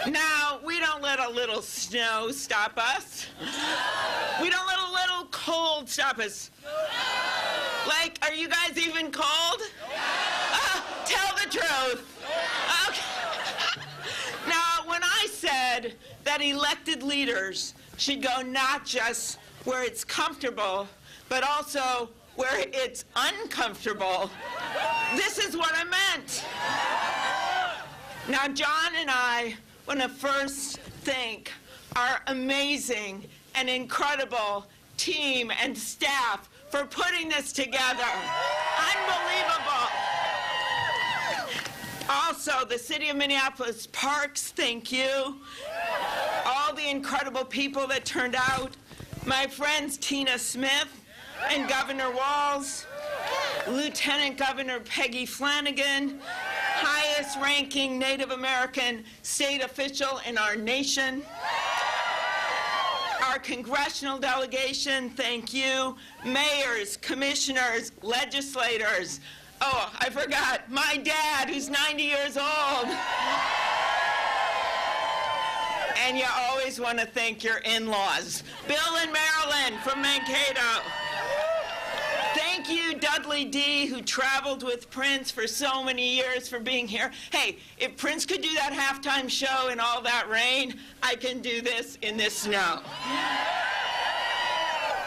Now, we don't let a little snow stop us. We don't let a little cold stop us. Like, are you guys even cold? Tell the truth. Okay. Now, when I said that elected leaders should go not just where it's comfortable, but also where it's uncomfortable, this is what I meant. Now, John and I want to first thank our amazing and incredible team and staff for putting this together. Unbelievable. Also, the City of Minneapolis Parks, thank you. All the incredible people that turned out. My friends Tina Smith and Governor Walz, Lieutenant Governor Peggy Flanagan, highest-ranking Native American state official in our nation. Our congressional delegation, thank you. Mayors, commissioners, legislators. Oh, I forgot, my dad, who's 90 years old. And you always want to thank your in-laws. Bill and Marilyn from Mankato. Thank you, Dudley D., who traveled with Prince for so many years, for being here. Hey, if Prince could do that halftime show in all that rain, I can do this in this snow.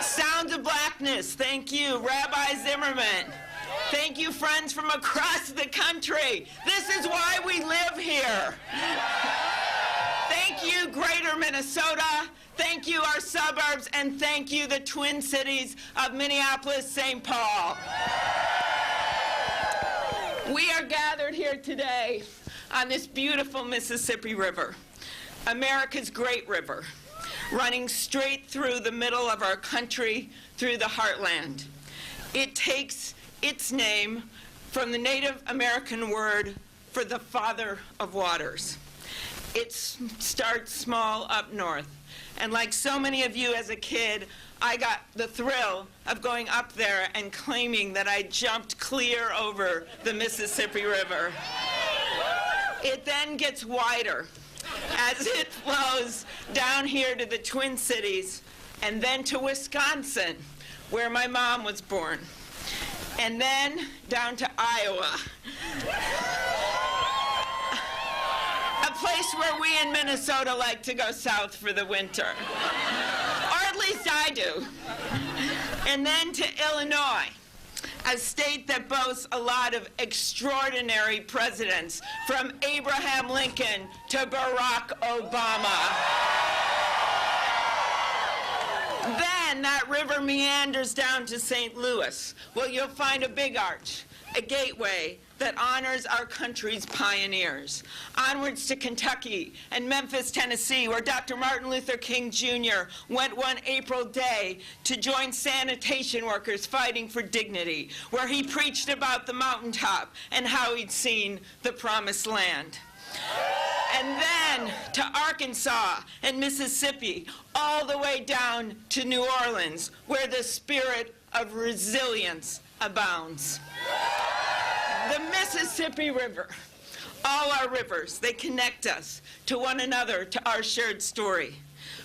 Sounds of Blackness, thank you. Rabbi Zimmerman. Thank you, friends from across the country. This is why we live here. Thank you, Greater Minnesota. Thank you, our suburbs, and thank you, the Twin Cities of Minneapolis, St. Paul. We are gathered here today on this beautiful Mississippi River, America's great river, running straight through the middle of our country, through the heartland. It takes its name from the Native American word for the father of waters. It starts small up north. And like so many of you as a kid, I got the thrill of going up there and claiming that I jumped clear over the Mississippi River. It then gets wider as it flows down here to the Twin Cities and then to Wisconsin, where my mom was born, and then down to Iowa. A place where we in Minnesota like to go south for the winter. Or at least I do. And then to Illinois, a state that boasts a lot of extraordinary presidents, from Abraham Lincoln to Barack Obama. Then that river meanders down to St. Louis. Well, you'll find a big arch, a gateway that honors our country's pioneers. Onwards to Kentucky and Memphis, Tennessee, where Dr. Martin Luther King Jr. went one April day to join sanitation workers fighting for dignity, where he preached about the mountaintop and how he'd seen the promised land. And then to Arkansas and Mississippi, all the way down to New Orleans, where the spirit of resilience abounds. The Mississippi River, all our rivers, they connect us to one another, to our shared story.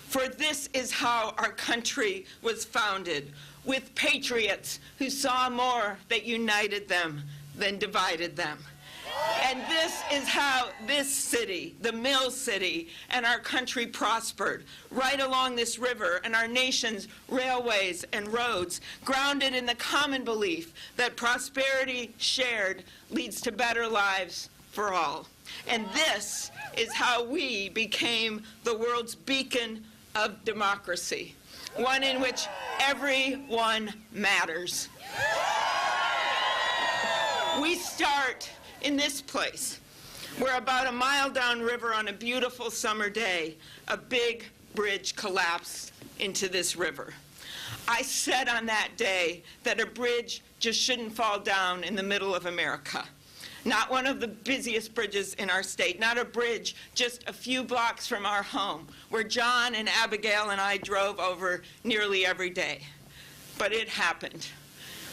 For this is how our country was founded, with patriots who saw more that united them than divided them. And this is how this city, the Mill City, and our country prospered, right along this river and our nation's railways and roads, grounded in the common belief that prosperity shared leads to better lives for all. And this is how we became the world's beacon of democracy, one in which everyone matters. We start in this place, where about a mile downriver on a beautiful summer day, a big bridge collapsed into this river. I said on that day that a bridge just shouldn't fall down in the middle of America. Not one of the busiest bridges in our state, not a bridge just a few blocks from our home, where John and Abigail and I drove over nearly every day. But it happened.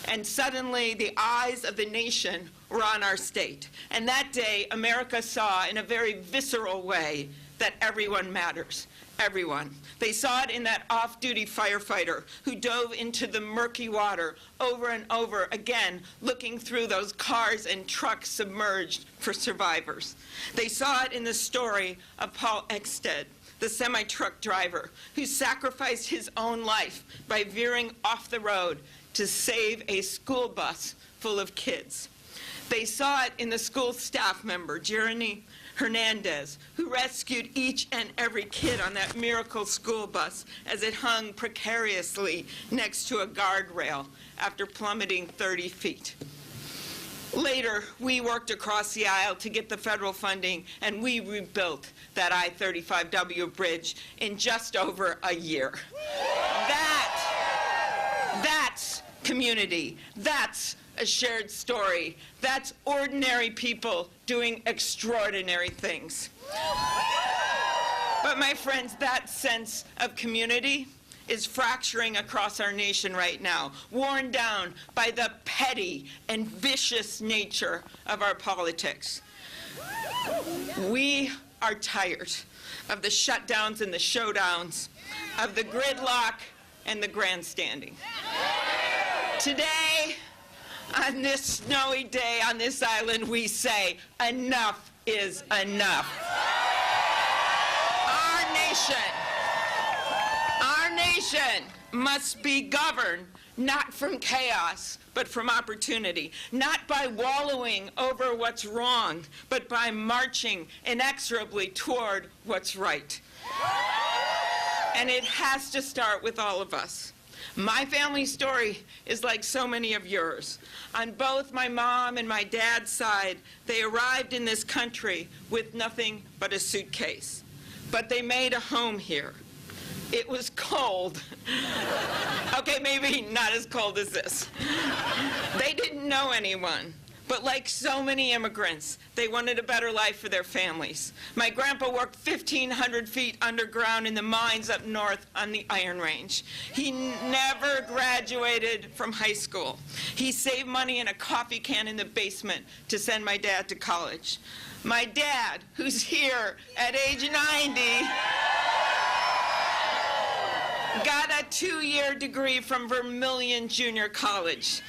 And suddenly the eyes of the nation were on our state. And that day, America saw in a very visceral way that everyone matters. Everyone. They saw it in that off-duty firefighter who dove into the murky water over and over again, looking through those cars and trucks submerged for survivors. They saw it in the story of Paul Ekstead, the semi-truck driver who sacrificed his own life by veering off the road to save a school bus full of kids. They saw it in the school staff member, Jeremy Hernandez, who rescued each and every kid on that miracle school bus as it hung precariously next to a guardrail after plummeting 30 feet. Later, we worked across the aisle to get the federal funding, and we rebuilt that I-35W bridge in just over a year. That's community. That's a shared story. That's ordinary people doing extraordinary things. But my friends, that sense of community is fracturing across our nation right now, worn down by the petty and vicious nature of our politics. We are tired of the shutdowns and the showdowns, of the gridlock and the grandstanding. Today, on this snowy day on this island, we say, enough is enough. Our nation must be governed not from chaos, but from opportunity, not by wallowing over what's wrong, but by marching inexorably toward what's right. And it has to start with all of us. My family story is like so many of yours. On both my mom and my dad's side, they arrived in this country with nothing but a suitcase. But they made a home here. It was cold. Okay, maybe not as cold as this. They didn't know anyone. But like so many immigrants, they wanted a better life for their families. My grandpa worked 1,500 feet underground in the mines up north on the Iron Range. He never graduated from high school. He saved money in a coffee can in the basement to send my dad to college. My dad, who's here at age 90, got a 2-year degree from Vermillion Junior College,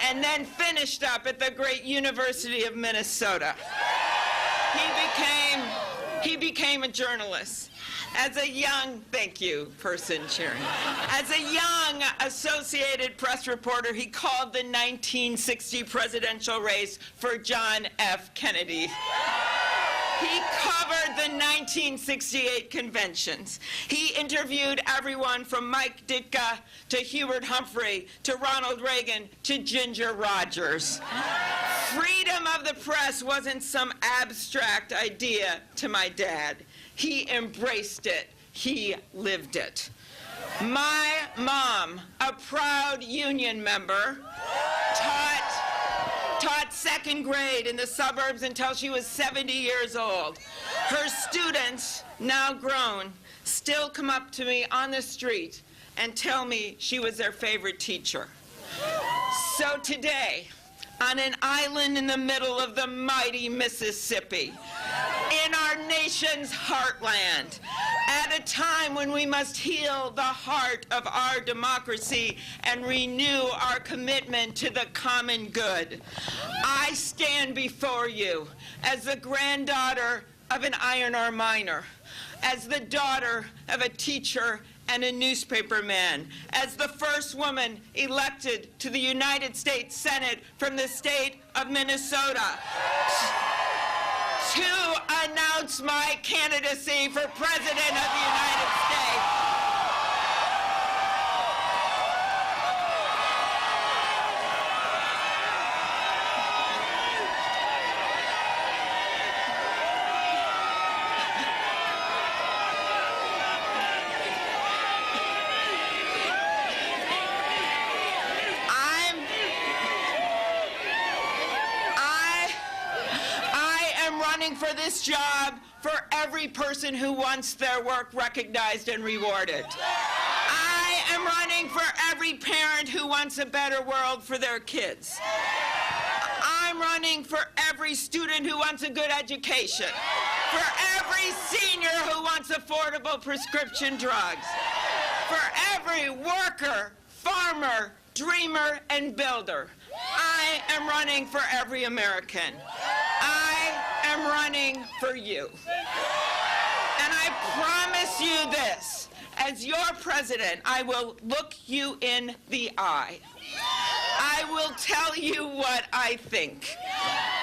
and then finished up at the great University of Minnesota. He became a journalist. As a young, thank you, person cheering. As a young Associated Press reporter, he called the 1960 presidential race for John F. Kennedy. He covered the 1968 conventions. He interviewed everyone from Mike Ditka to Hubert Humphrey to Ronald Reagan to Ginger Rogers. Freedom of the press wasn't some abstract idea to my dad. He embraced it. He lived it. My mom, a proud union member, taught second grade in the suburbs until she was 70 years old. Her students, now grown, still come up to me on the street and tell me she was their favorite teacher. So today, on an island in the middle of the mighty Mississippi, in our nation's heartland, at a time when we must heal the heart of our democracy and renew our commitment to the common good, I stand before you as the granddaughter of an iron ore miner, as the daughter of a teacher and a newspaper man, as the first woman elected to the United States Senate from the state of Minnesota, to announce my candidacy for President of the United States. for this job for every person who wants their work recognized and rewarded. I am running for every parent who wants a better world for their kids. I'm running for every student who wants a good education, for every senior who wants affordable prescription drugs, for every worker, farmer, dreamer, and builder. I am running for every American. I am running for you. And I promise you this, as your president, I will look you in the eye. I will tell you what I think.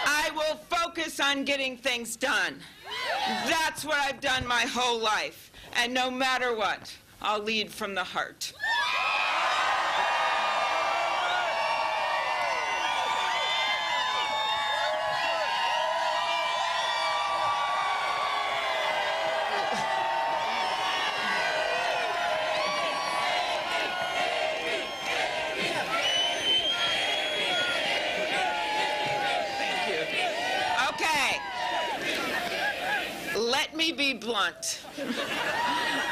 I will focus on getting things done. That's what I've done my whole life. And no matter what, I'll lead from the heart. Let me be blunt.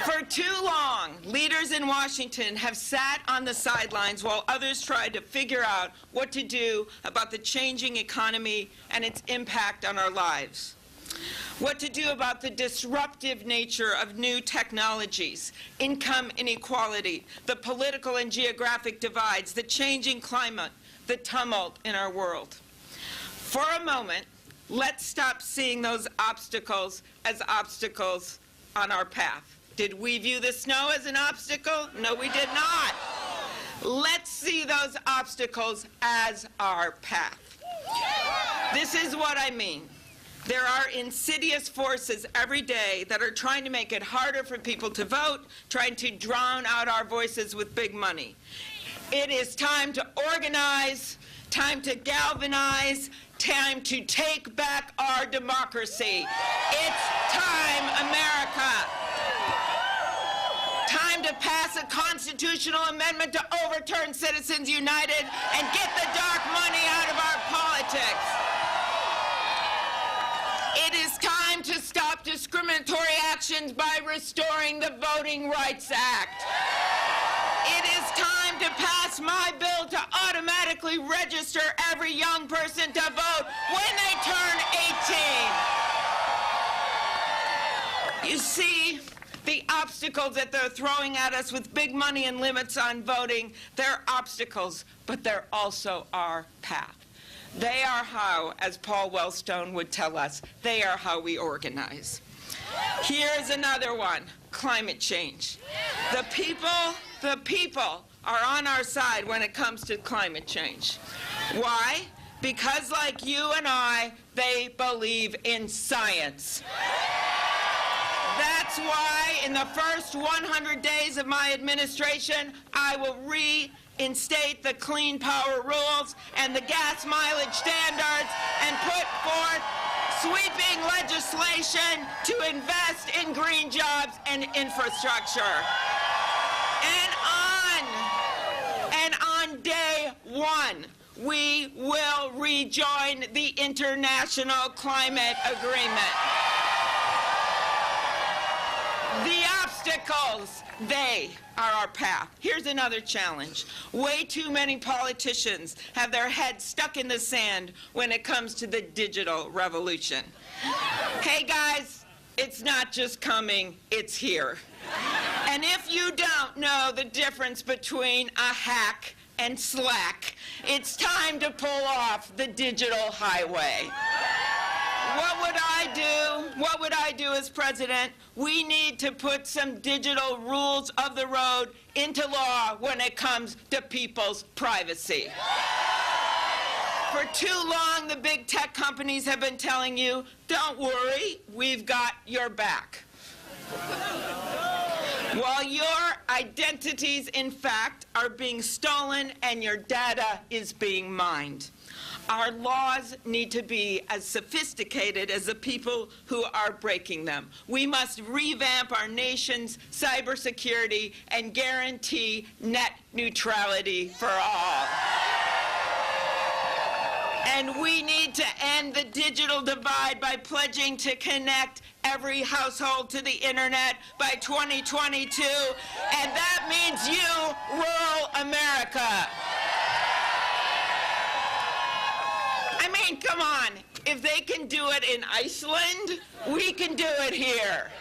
For too long, leaders in Washington have sat on the sidelines while others tried to figure out what to do about the changing economy and its impact on our lives. What to do about the disruptive nature of new technologies, income inequality, the political and geographic divides, the changing climate, the tumult in our world. For a moment, let's stop seeing those obstacles as obstacles on our path. Did we view the snow as an obstacle? No, we did not. Let's see those obstacles as our path. This is what I mean. There are insidious forces every day that are trying to make it harder for people to vote, trying to drown out our voices with big money. It is time to organize, time to galvanize, time to take back our democracy. It's time, America. Time to pass a constitutional amendment to overturn Citizens United and get the dark money out of our politics. It is time to stop discriminatory actions by restoring the Voting Rights Act. It is time to pass my bill to automatically register every young person to vote when they turn 18. You see, the obstacles that they're throwing at us with big money and limits on voting, they're obstacles, but they're also our path. They are how, as Paul Wellstone would tell us, they are how we organize. Here's another one, climate change. The people are on our side when it comes to climate change. Why? Because like you and I, they believe in science. That's why in the first 100 days of my administration, I will reinstate the Clean Power rules and the gas mileage standards and put forth sweeping legislation to invest in green jobs and infrastructure. And on day one, we will rejoin the International Climate Agreement. The obstacles, they are our path. Here's another challenge. Way too many politicians have their heads stuck in the sand when it comes to the digital revolution. Hey guys, it's not just coming, it's here. And if you don't know the difference between a hack and slack, it's time to pull off the digital highway. What would I do? What would I do as president? We need to put some digital rules of the road into law when it comes to people's privacy. For too long, the big tech companies have been telling you, don't worry, we've got your back. While your identities, in fact, are being stolen and your data is being mined. Our laws need to be as sophisticated as the people who are breaking them. We must revamp our nation's cybersecurity and guarantee net neutrality for all. And we need to end the digital divide by pledging to connect every household to the internet by 2022, and that means you, rural America. I mean, come on. If they can do it in Iceland, we can do it here.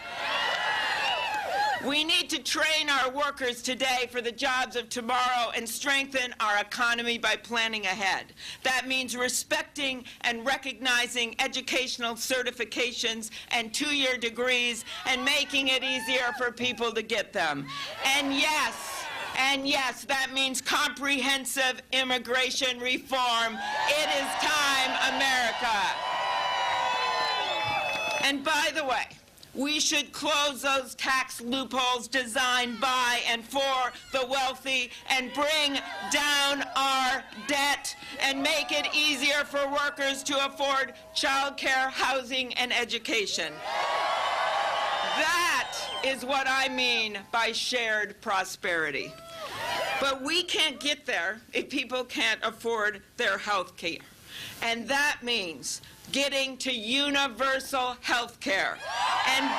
We need to train our workers today for the jobs of tomorrow and strengthen our economy by planning ahead. That means respecting and recognizing educational certifications and two-year degrees and making it easier for people to get them. And yes, that means comprehensive immigration reform. It is time, America. And by the way, we should close those tax loopholes designed by and for the wealthy and bring down our debt and make it easier for workers to afford child care, housing, and education. That is what I mean by shared prosperity. But we can't get there if people can't afford their health care. And that means getting to universal health care and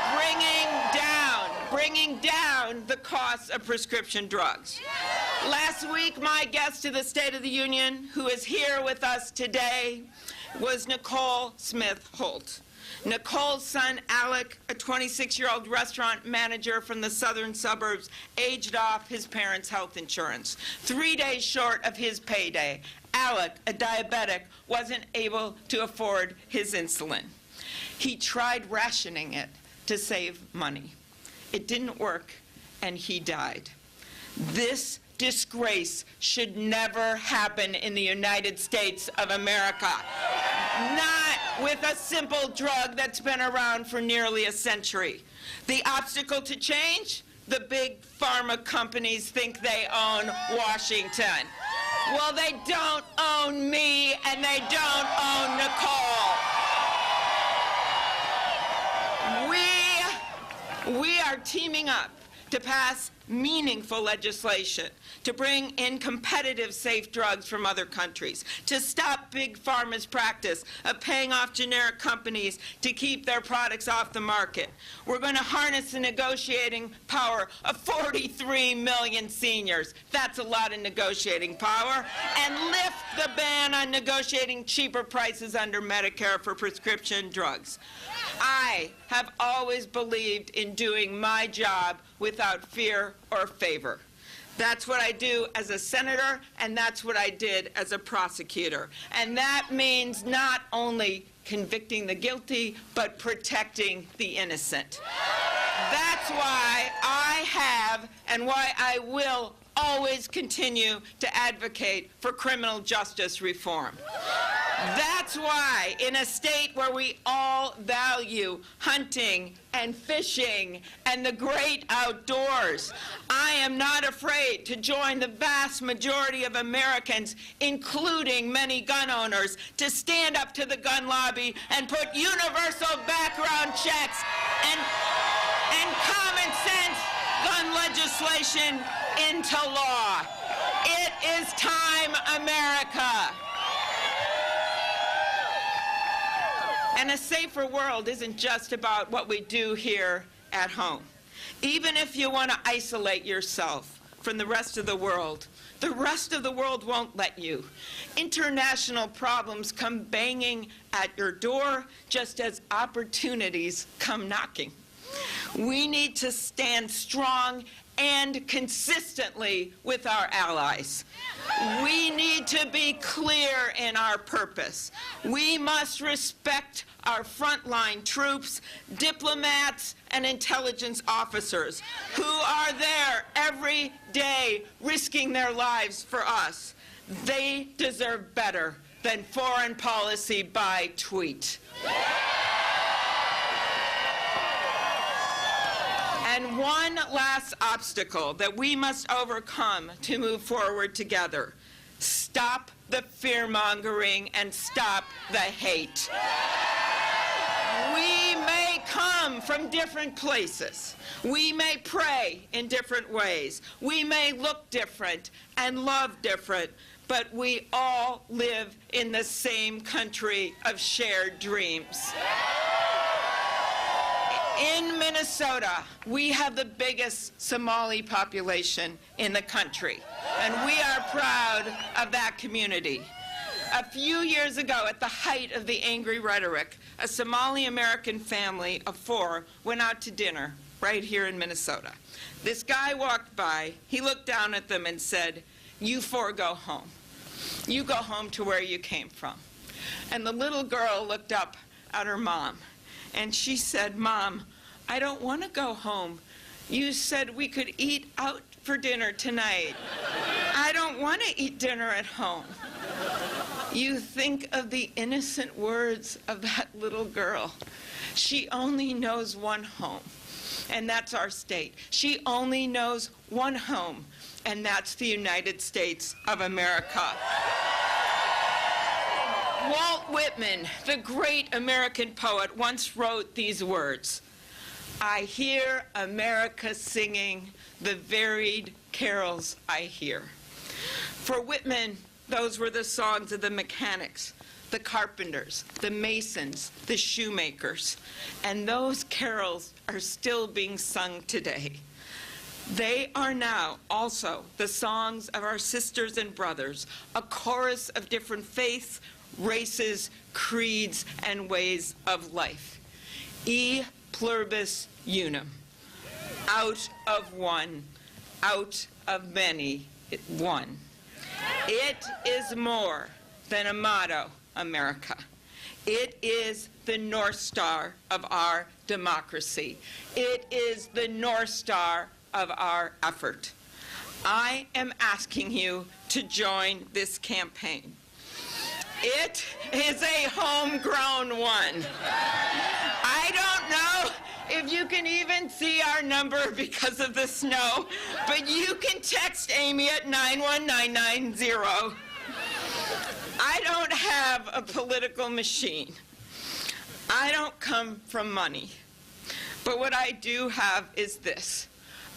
bringing down the costs of prescription drugs. Last week, my guest to the State of the Union, who is here with us today, was Nicole Smith Holt. Nicole's son, Alec, a 26-year-old restaurant manager from the southern suburbs, aged off his parents' health insurance. 3 days short of his payday, Alec, a diabetic, wasn't able to afford his insulin. He tried rationing it to save money. It didn't work, and he died. This disgrace should never happen in the United States of America. Not with a simple drug that's been around for nearly a century. The obstacle to change? The big pharma companies think they own Washington. Well, they don't own me, and they don't own Nicole. We are teaming up to pass meaningful legislation, to bring in competitive, safe drugs from other countries, to stop big pharma's practice of paying off generic companies to keep their products off the market. We're going to harness the negotiating power of 43 million seniors. That's a lot of negotiating power. And lift the ban on negotiating cheaper prices under Medicare for prescription drugs. I have always believed in doing my job without fear or favor. That's what I do as a senator, and that's what I did as a prosecutor. And that means not only convicting the guilty, but protecting the innocent. That's why I have and why I will always continue to advocate for criminal justice reform. That's why, in a state where we all value hunting and fishing and the great outdoors, I am not afraid to join the vast majority of Americans, including many gun owners, to stand up to the gun lobby and put universal background checks and common sense gun legislation into law. It is time, America. And a safer world isn't just about what we do here at home. Even if you want to isolate yourself from the rest of the world won't let you. International problems come banging at your door just as opportunities come knocking. We need to stand strong and consistently with our allies. We need to be clear in our purpose. We must respect our frontline troops, diplomats, and intelligence officers who are there every day risking their lives for us. They deserve better than foreign policy by tweet. And one last obstacle that we must overcome to move forward together. Stop the fear-mongering and stop the hate. We may come come from different places. We may pray in different ways. We may look different and love different, but we all live in the same country of shared dreams. In Minnesota, we have the biggest Somali population in the country, and we are proud of that community. A few years ago, at the height of the angry rhetoric, a Somali-American family of 4 went out to dinner right here in Minnesota. This guy walked by, he looked down at them and said, "You 4 go home. You go home to where you came from." And the little girl looked up at her mom, and she said, "Mom, I don't want to go home. You said we could eat out for dinner tonight. I don't want to eat dinner at home." You think of the innocent words of that little girl. She only knows one home, and that's our state. She only knows one home, and that's the United States of America. Walt Whitman, the great American poet, once wrote these words: "I hear America singing the varied carols I hear." For Whitman, those were the songs of the mechanics, the carpenters, the masons, the shoemakers, and those carols are still being sung today. They are now also the songs of our sisters and brothers, a chorus of different faiths, races, creeds, and ways of life. E pluribus unum. Out of one, out of many, one. It is more than a motto, America. It is the North Star of our democracy. It is the North Star of our effort. I am asking you to join this campaign. It is a homegrown one. I don't know if you can even see our number because of the snow, but you can text Amy at 91990. I don't have a political machine. I don't come from money. But what I do have is this: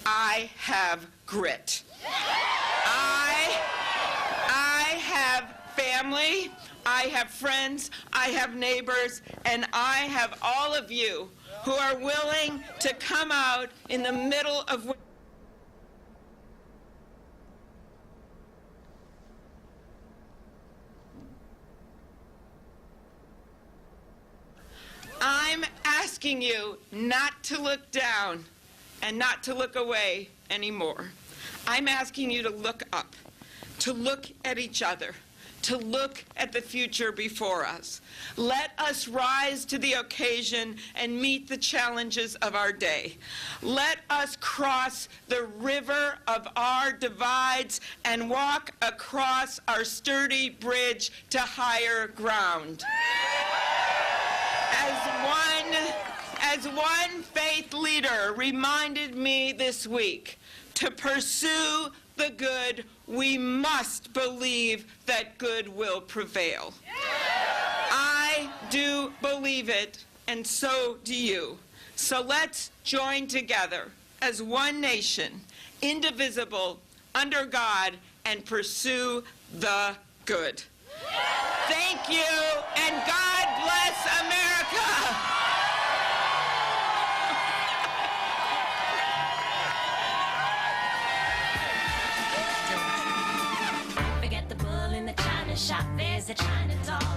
I have grit. I have family, I have friends, I have neighbors, and I have all of you who are willing to come out in the middle of I'm asking you not to look down and not to look away anymore. I'm asking you to look up, to look at each other, to look at the future before us. Let us rise to the occasion and meet the challenges of our day. Let us cross the river of our divides and walk across our sturdy bridge to higher ground. As one faith leader reminded me this week, to pursue the good, we must believe that good will prevail. I do believe it, and so do you. So let's join together as one nation, indivisible, under God, and pursue the good. Thank you, and God bless America. Shop, there's a China doll.